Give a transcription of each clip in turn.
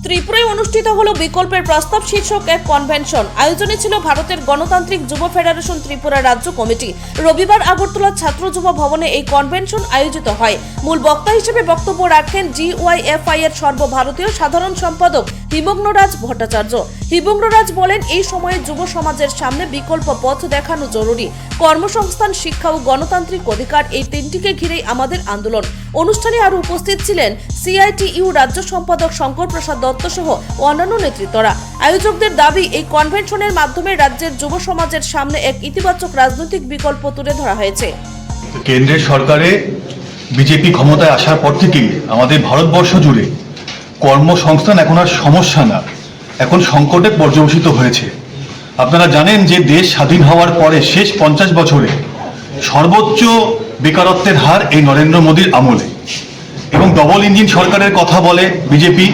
ত্রিপুরায় অনুষ্ঠিত হলো বিকল্পের প্রস্তাব শীর্ষক এক কনভেনশন। আয়োজনে ছিল ভারতের গণতান্ত্রিক যুব ফেডারেশন ত্রিপুরা রাজ্য কমিটি। রবিবার আগরতলা ছাত্র যুব ভবনে এই কনভেনশন আয়োজিত হয়। মূল বক্তা হিসেবে বক্তব্য রাখেন GYFI এর সর্বভারতীয় সাধারণ সম্পাদক হিবঙ্গরাজ ভট্টাচার্য। হিবঙ্গরাজ বলেন, এই সময়ে যুব সমাজের সামনে বিকল্প পথ দেখানো জরুরি। কর্মসংস্থান, শিক্ষা ও গণতান্ত্রিক অধিকার, এই তিনটিকে ঘিরেই আমাদের আন্দোলন। অনুষ্ঠানে আরো উপস্থিত ছিলেন CITU রাজ্য সম্পাদক শঙ্কর প্রসাদ দত্ত সহ অন্যান্য নেতৃত্বরা। আয়োজকদের দাবি, এই কনভেনশনের মাধ্যমে রাজ্যের যুব সমাজের সামনে এক ইতিবাচক রাজনৈতিক বিকল্প তুলে ধরা হয়েছে। কেন্দ্রের সরকারে বিজেপি ক্ষমতায় আসার পর থেকেই আমাদের ভারতবর্ষ জুড়ে কর্মসংস্থান এখন আর সমস্যা না, এখন সংকটে পর্যবসিত হয়েছে। আপনারা জানেন যে দেশ স্বাধীন হওয়ার পরে শেষ 50 বছরে সর্বোচ্চ বেকারত্বের হার এই নরেন্দ্র মোদীর আমলে। এবং ডবল ইঞ্জিন সরকারের কথা বলে বিজেপি।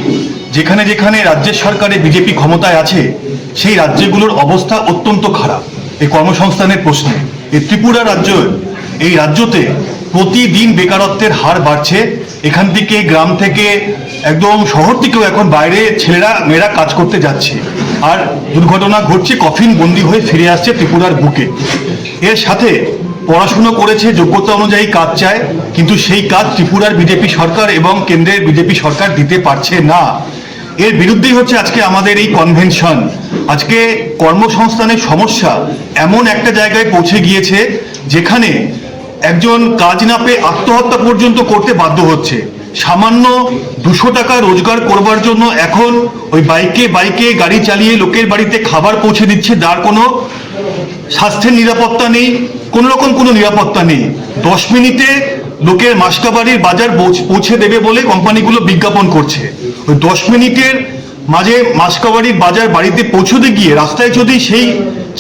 যেখানে যেখানে রাজ্যের সরকারে বিজেপি ক্ষমতায় আছে সেই রাজ্যগুলোর অবস্থা অত্যন্ত খারাপ এই কর্মসংস্থানের প্রশ্নে। এই ত্রিপুরা রাজ্য, এই রাজ্যতে প্রতিদিন বেকারত্বের হার বাড়ছে। এখান থেকে, গ্রাম থেকে, একদম শহর থেকেও এখন বাইরে ছেলেরা মেয়েরা কাজ করতে যাচ্ছে, আর দুর্ঘটনা ঘটছে, কফিন বন্দি হয়ে ফিরে আসছে ত্রিপুরার বুকে। এর সাথে পড়াশুনো করেছে, যোগ্যতা অনুযায়ী কাজ চায়, কিন্তু সেই কাজ ত্রিপুরার বিজেপি সরকার এবং কেন্দ্রের বিজেপি সরকার দিতে পারছে না। এর বিরুদ্ধেই হচ্ছে আজকে আমাদের এই কনভেনশন। আজকে কর্মসংস্থানের সমস্যা এমন একটা জায়গায় পৌঁছে গিয়েছে যেখানে একজন কাজ না পেয়ে আত্মহত্যা পর্যন্ত করতে বাধ্য হচ্ছে। সামান্য 200 টাকা রোজগার করবার জন্য এখন ওই বাইকে গাড়ি চালিয়ে লোকের বাড়িতে খাবার পৌঁছে দিচ্ছে, যার কোনো স্বাস্থ্যের নিরাপত্তা নেই, কোনো রকম কোনো নিরাপত্তা নেই। 10 মিনিটে লোকের মাসকাবাড়ির বাজার পৌঁছে দেবে বলে কোম্পানিগুলো বিজ্ঞাপন করছে। ওই 10 মিনিটের মাঝে মাসকাবাড়ির বাজার বাড়িতে পৌঁছতে গিয়ে রাস্তায় যদি সেই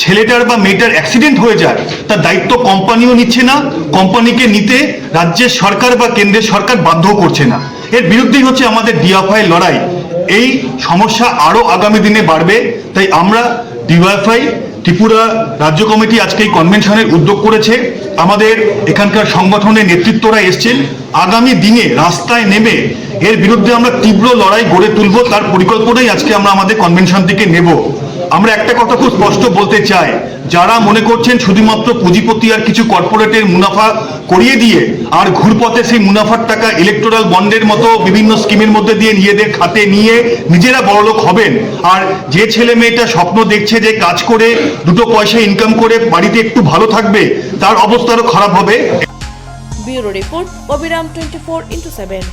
ছেলেটার বা মেয়েটার অ্যাক্সিডেন্ট হয়ে যায়, তার দায়িত্ব কোম্পানিও নিচ্ছে না, কোম্পানিকে নিতে রাজ্যের সরকার বা কেন্দ্রের সরকার বাধ্য করছে না। এর বিরুদ্ধেই হচ্ছে আমাদের DYFI লড়াই। এই সমস্যা আরো আগামী দিনে বাড়বে, তাই আমরা DYFI ত্রিপুরা রাজ্য কমিটি আজকে এই কনভেনশনের উদ্যোগ করেছে। আমাদের এখানকার সংগঠনের নেতৃত্বরা এসছেন। আগামী দিনে রাস্তায় নেমে এর বিরুদ্ধে আমরা তীব্র লড়াই গড়ে তুলব, তার পরিকল্পনাই আজকে আমরা আমাদের কনভেনশন থেকে নেব। আমরা একটা কথা খুব স্পষ্ট বলতে চাই, যারা মনে করছেন শুধুমাত্র পুঁজিপতি আর কিছু কর্পোরেটের মুনাফা করিয়ে দিয়ে আর ঘুরপথে সেই মুনাফার টাকা ইলেকটোরাল বন্ডের মতো বিভিন্ন স্কিমের মধ্যে দিয়ে নিজেদের খাতে নিয়ে নিজেরা বড়লোক হবেন, আর যে ছেলে মেয়েটা স্বপ্ন দেখছে যে কাজ করে 2 পয়সা ইনকাম করে বাড়িতে একটু ভালো থাকবে, তার অবস্থা আরো খারাপ হবে। ব্যুরো রিপোর্ট, অবিরাম 24x7।